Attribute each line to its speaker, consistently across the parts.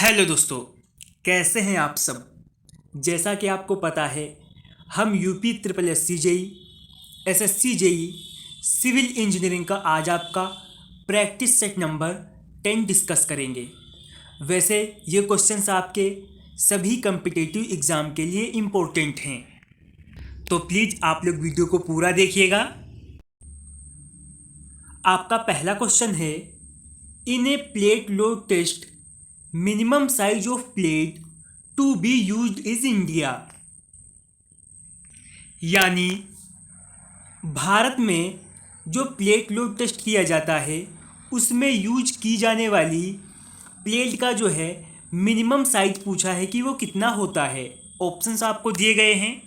Speaker 1: Hello दोस्तों, कैसे हैं आप सब। जैसा कि आपको पता है, हम UP triple S C JE, SSC JE, civil engineering का आज आपका प्रैक्टिस सेट नंबर 10 डिस्कस करेंगे। वैसे ये क्वेश्चंस आपके सभी कम्पिटिटिव एग्ज़ाम के लिए इम्पोर्टेंट हैं, तो प्लीज़ आप लोग वीडियो को पूरा देखिएगा। आपका पहला क्वेश्चन है, in a plate load test minimum size of plate to be used is India. यानी भारत में जो प्लेट लोड टेस्ट किया जाता है उसमें यूज की जाने वाली प्लेट का जो है मिनिमम साइज पूछा है कि वो कितना होता है। ऑप्शंस आपको दिए गए हैं।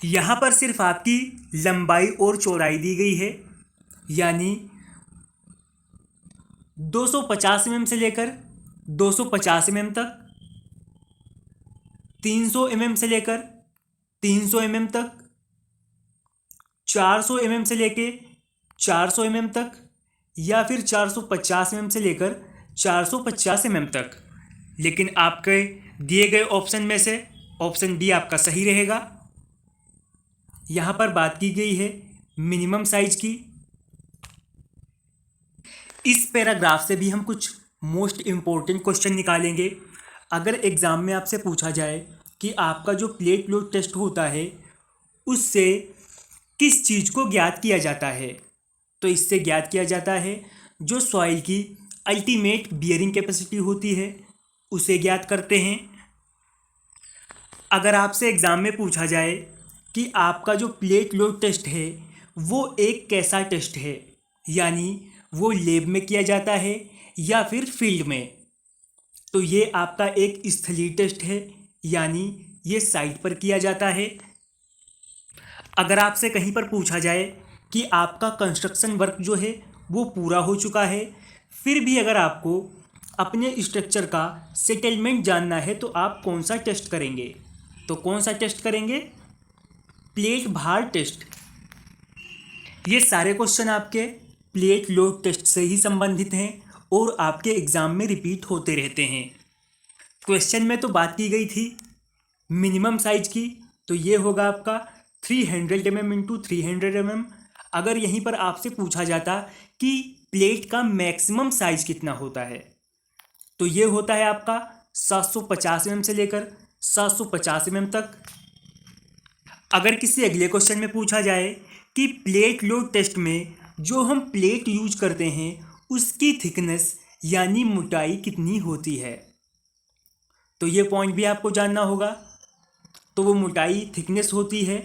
Speaker 1: यहाँ पर सिर्फ आपकी लंबाई और चौड़ाई दी गई है, यानी 250 mm से लेकर 250 mm तक, 300 mm से लेकर 300 mm तक, 400 mm से लेकर 400 mm तक, या फिर 450 mm से लेकर 450 mm तक। लेकिन आपके दिए गए ऑप्शन में से ऑप्शन डी आपका सही रहेगा। यहाँ पर बात की गई है मिनिमम साइज की। इस पैराग्राफ से भी हम कुछ मोस्ट इम्पोर्टेंट क्वेश्चन निकालेंगे। अगर एग्ज़ाम में आपसे पूछा जाए कि आपका जो प्लेट लोड टेस्ट होता है उससे किस चीज़ को ज्ञात किया जाता है, तो इससे ज्ञात किया जाता है जो सॉइल की अल्टीमेट बियरिंग कैपेसिटी होती है उसे ज्ञात करते हैं। अगर आपसे एग्ज़ाम में पूछा जाए कि आपका जो प्लेट लोड टेस्ट है वो एक कैसा टेस्ट है, यानी वो लैब में किया जाता है या फिर फील्ड में, तो ये आपका एक स्थलीय टेस्ट है, यानी ये साइट पर किया जाता है। अगर आपसे कहीं पर पूछा जाए कि आपका कंस्ट्रक्शन वर्क जो है वो पूरा हो चुका है, फिर भी अगर आपको अपने स्ट्रक्चर का सेटलमेंट जानना है तो आप कौन सा टेस्ट करेंगे, तो कौन सा टेस्ट करेंगे? प्लेट भार टेस्ट। ये सारे क्वेश्चन आपके प्लेट लोड टेस्ट से ही संबंधित हैं और आपके एग्ज़ाम में रिपीट होते रहते हैं। क्वेश्चन में तो बात की गई थी मिनिमम साइज की, तो ये होगा आपका 300 mm इंटू 300 mm। अगर यहीं पर आपसे पूछा जाता कि प्लेट का मैक्सिमम साइज कितना होता है, तो ये होता है आपका 750 mm से लेकर 750 mm तक। अगर किसी अगले क्वेश्चन में पूछा जाए कि प्लेट लोड टेस्ट में जो हम प्लेट यूज करते हैं उसकी थिकनेस यानी मोटाई कितनी होती है, तो ये पॉइंट भी आपको जानना होगा। तो वो मोटाई थिकनेस होती है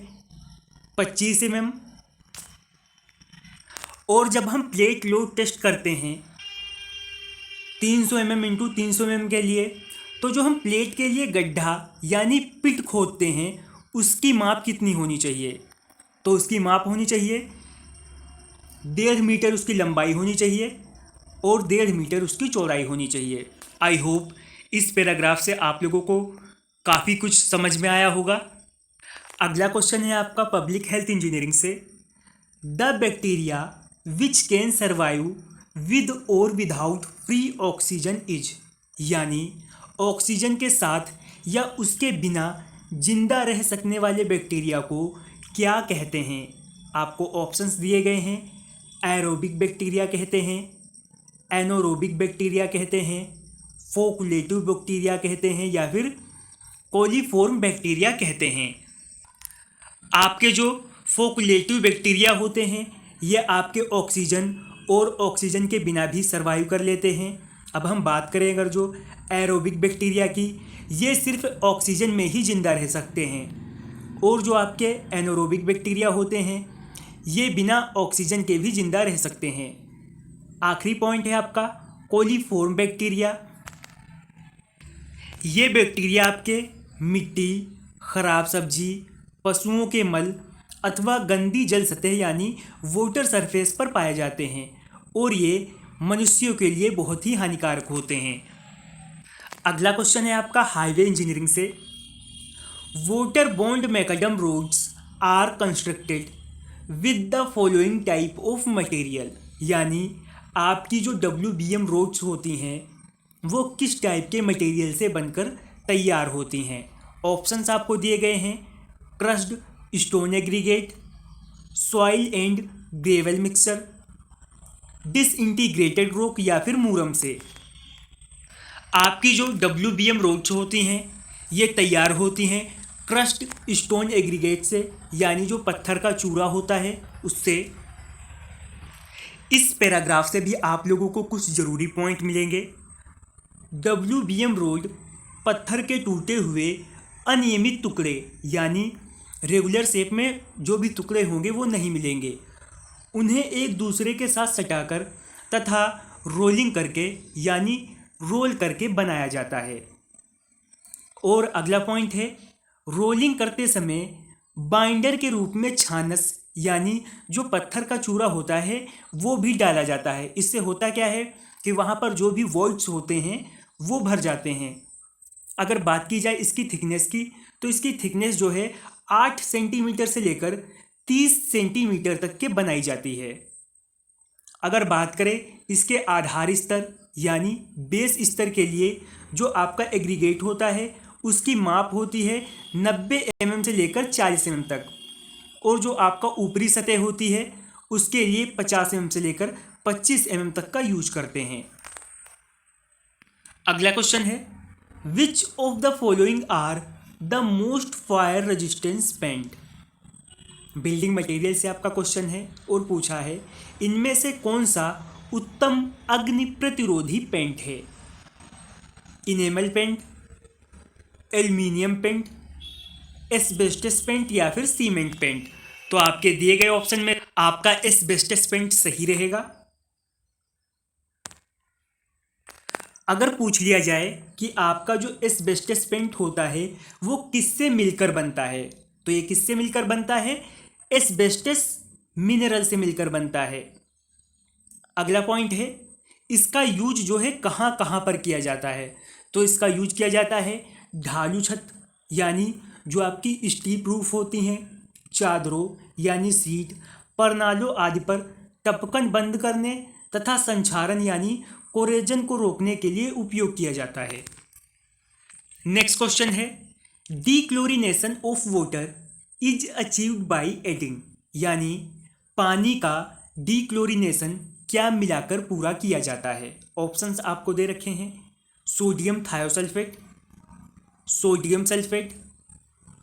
Speaker 1: 25 mm। और जब हम प्लेट लोड टेस्ट करते हैं 300 mm इंटू 300 mm के लिए, तो जो हम प्लेट के लिए गड्ढा यानी पिट खोदते हैं उसकी माप कितनी होनी चाहिए, तो उसकी माप होनी चाहिए 1.5 मीटर उसकी लंबाई होनी चाहिए और 1.5 मीटर उसकी चौड़ाई होनी चाहिए। आई होप इस पैराग्राफ से आप लोगों को काफ़ी कुछ समझ में आया होगा। अगला क्वेश्चन है आपका पब्लिक हेल्थ इंजीनियरिंग से, the bacteria which can survive with और विदाउट फ्री ऑक्सीजन इज, यानी ऑक्सीजन के साथ या उसके बिना जिंदा रह सकने वाले बैक्टीरिया को क्या कहते हैं। आपको ऑप्शंस दिए गए हैं। एरोबिक बैक्टीरिया कहते हैं, एनोरोबिक बैक्टीरिया कहते हैं, फोकुलेटिव बैक्टीरिया कहते हैं, या फिर कोलीफॉर्म बैक्टीरिया कहते हैं। आपके जो फोकुलेटिव बैक्टीरिया होते हैं ये आपके ऑक्सीजन और ऑक्सीजन के बिना भी सर्वाइव कर लेते हैं। अब हम बात करें अगर जो एरोबिक बैक्टीरिया की, ये सिर्फ ऑक्सीजन में ही जिंदा रह सकते हैं, और जो आपके एनोरोबिक बैक्टीरिया होते हैं ये बिना ऑक्सीजन के भी जिंदा रह सकते हैं। आखिरी पॉइंट है आपका कोलीफॉर्म बैक्टीरिया। ये बैक्टीरिया आपके मिट्टी, खराब सब्जी, पशुओं के मल अथवा गंदी जल सतह यानी वाटर सरफेस पर पाए जाते हैं, और ये मनुष्यों के लिए बहुत ही हानिकारक होते हैं। अगला क्वेश्चन है आपका हाईवे इंजीनियरिंग से, water bound macadam roads are constructed with the following type of material, यानी आपकी जो WBM रोड्स होती हैं वो किस टाइप के मटेरियल से बनकर तैयार होती हैं। ऑप्शंस आपको दिए गए हैं crossed stone aggregate, soil and gravel mixture, disintegrated rock या फिर मूरम से। आपकी जो WBM रोड्स होती हैं ये तैयार होती हैं क्रस्ड स्टोन एग्रीगेट से, यानी जो पत्थर का चूरा होता है उससे। इस पैराग्राफ से भी आप लोगों को कुछ ज़रूरी पॉइंट मिलेंगे। WBM रोड पत्थर के टूटे हुए अनियमित टुकड़े, यानी रेगुलर शेप में जो भी टुकड़े होंगे वो नहीं मिलेंगे, उन्हें एक दूसरे के साथ सटाकर तथा रोलिंग करके यानी रोल करके बनाया जाता है। और अगला पॉइंट है रोलिंग करते समय बाइंडर के रूप में छानस यानी जो पत्थर का चूरा होता है वो भी डाला जाता है। इससे होता क्या है कि वहाँ पर जो भी वॉइड्स होते हैं वो भर जाते हैं। अगर बात की जाए इसकी थिकनेस की तो इसकी थिकनेस जो है 8 सेंटीमीटर से लेकर 30 सेंटीमीटर तक के बनाई जाती है। अगर बात करें इसके आधार स्तर यानी बेस स्तर के लिए जो आपका एग्रीगेट होता है उसकी माप होती है 90 mm से लेकर 40 mm तक, और जो आपका ऊपरी सतह होती है उसके लिए 50 mm से लेकर 25 mm तक का यूज करते हैं। अगला क्वेश्चन है which of the following are the most fire resistance paint. Building material से आपका क्वेश्चन है और पूछा है इनमें से कौन सा उत्तम अग्नि प्रतिरोधी पेंट है। Enamel paint, aluminium paint, asbestos paint या फिर सीमेंट पेंट। तो आपके दिए गए ऑप्शन में आपका एस्बेस्टस पेंट सही रहेगा। अगर पूछ लिया जाए कि आपका जो एस्बेस्टस पेंट होता है वो किससे मिलकर बनता है, तो ये किससे मिलकर बनता है, एस्बेस्टस मिनरल से मिलकर बनता है। अगला पॉइंट है इसका यूज जो है कहाँ कहाँ पर किया जाता है, तो इसका यूज किया जाता है ढालू छत यानी जो आपकी स्टील प्रूफ होती हैं, चादरों यानी सीट, परनालों आदि पर टपकन बंद करने तथा संक्षारण यानी कोरेजन को रोकने के लिए उपयोग किया जाता है। नेक्स्ट क्वेश्चन है dechlorination of water is achieved by adding, यानी पानी का डीक्लोरिनेशन क्या मिलाकर पूरा किया जाता है। ऑप्शंस आपको दे रखे हैं sodium thiosulphate, sodium sulphate,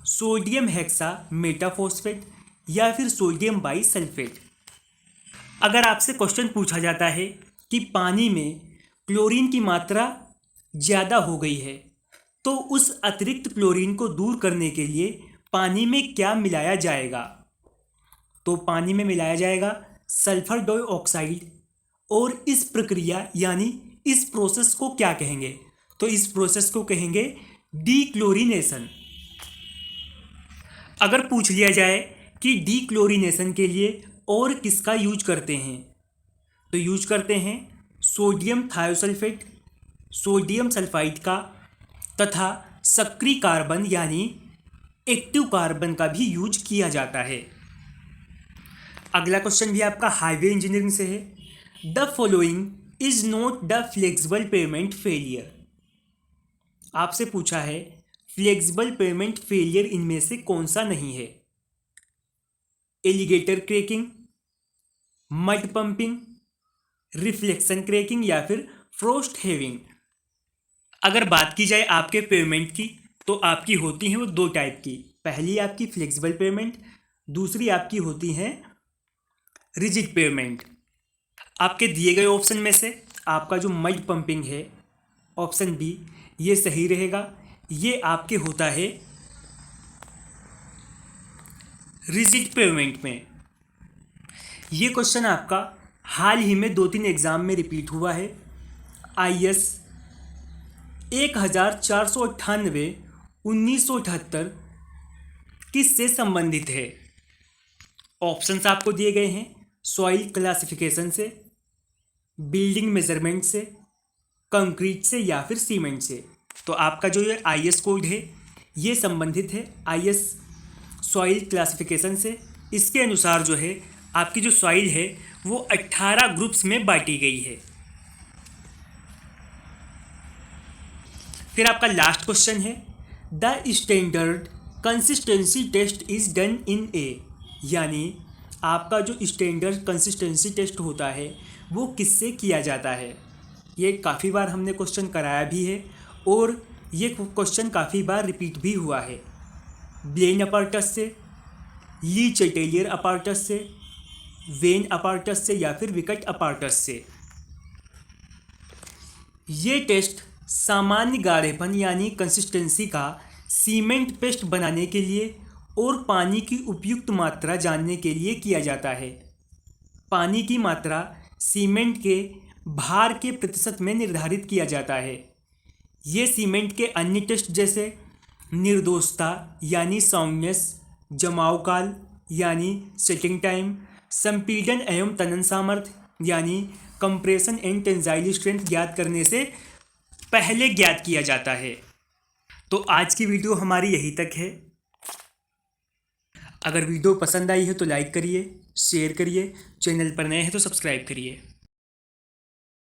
Speaker 1: sodium hexametaphosphate या फिर सोडियम बाईसल्फेट। अगर आपसे क्वेश्चन पूछा जाता है कि पानी में क्लोरीन की मात्रा ज़्यादा हो गई है तो उस अतिरिक्त क्लोरीन को दूर करने के लिए पानी में क्या मिलाया जाएगा, तो पानी में मिलाया जाएगा सल्फर डाइऑक्साइड। और इस प्रक्रिया यानी इस प्रोसेस को क्या कहेंगे, तो इस प्रोसेस को कहेंगे डीक्लोरिनेशन। अगर पूछ लिया जाए कि डीक्लोरिनेशन के लिए और किसका यूज करते हैं, तो यूज करते हैं सोडियम थायोसल्फेट, सोडियम सल्फाइड का तथा सक्रिय कार्बन यानी एक्टिव कार्बन का भी यूज किया जाता है। अगला क्वेश्चन भी आपका हाईवे इंजीनियरिंग से है the following is not the flexible pavement failure. आपसे पूछा है फ्लेक्सिबल पेमेंट फेलियर इनमें से कौन सा नहीं है। Alligator cracking, mud pumping, reflection cracking या फिर फ्रोस्ट हेविंग। अगर बात की जाए आपके पेमेंट की तो आपकी होती हैं वो दो टाइप की, पहली आपकी फ्लेक्सिबल पेमेंट, दूसरी आपकी होती हैं रिजिड पेमेंट। आपके दिए गए ऑप्शन में से आपका जो मड पंपिंग है ऑप्शन बी ये सही रहेगा। ये आपके होता है रिजिड पेमेंट में। ये क्वेश्चन आपका हाल ही में 2-3 एग्जाम में रिपीट हुआ है। IS 1498 1978 किससे संबंधित है। ऑप्शंस आपको दिए गए हैं सॉइल क्लासिफिकेशन से, बिल्डिंग मेजरमेंट से, कंक्रीट से या फिर सीमेंट से। तो आपका जो ये IS कोड है ये संबंधित है IS सॉइल क्लासिफिकेशन से। इसके अनुसार जो है आपकी जो सॉइल है वो 18 ग्रुप्स में बांटी गई है। फिर आपका लास्ट क्वेश्चन है, the standard consistency test is done in a, यानी आपका जो स्टैंडर्ड कंसिस्टेंसी टेस्ट होता है वो किससे किया जाता है। ये काफ़ी बार हमने क्वेश्चन कराया भी है और ये क्वेश्चन काफ़ी बार रिपीट भी हुआ है। ब्लेन अपार्टस से, ली चैटेलियर अपार्टस से, वेन अपार्टस से या फिर विकट अपार्टस से। ये टेस्ट सामान्य गाढ़ेपन यानी कंसिस्टेंसी का सीमेंट पेस्ट बनाने के लिए और पानी की उपयुक्त मात्रा जानने के लिए किया जाता है। पानी की मात्रा सीमेंट के भार के प्रतिशत में निर्धारित किया जाता है। ये सीमेंट के अन्य टेस्ट जैसे निर्दोषता यानी साउंडनेस, जमाव काल यानी सेटिंग टाइम, संपीड़न एवं तनन सामर्थ्य यानी कंप्रेशन एंड टेंसाइल स्ट्रेंथ ज्ञात करने से पहले ज्ञात किया जाता है। तो आज की वीडियो हमारी यहीं तक है। अगर वीडियो पसंद आई है तो लाइक करिए, शेयर करिए, चैनल पर नए हैं तो सब्सक्राइब करिए।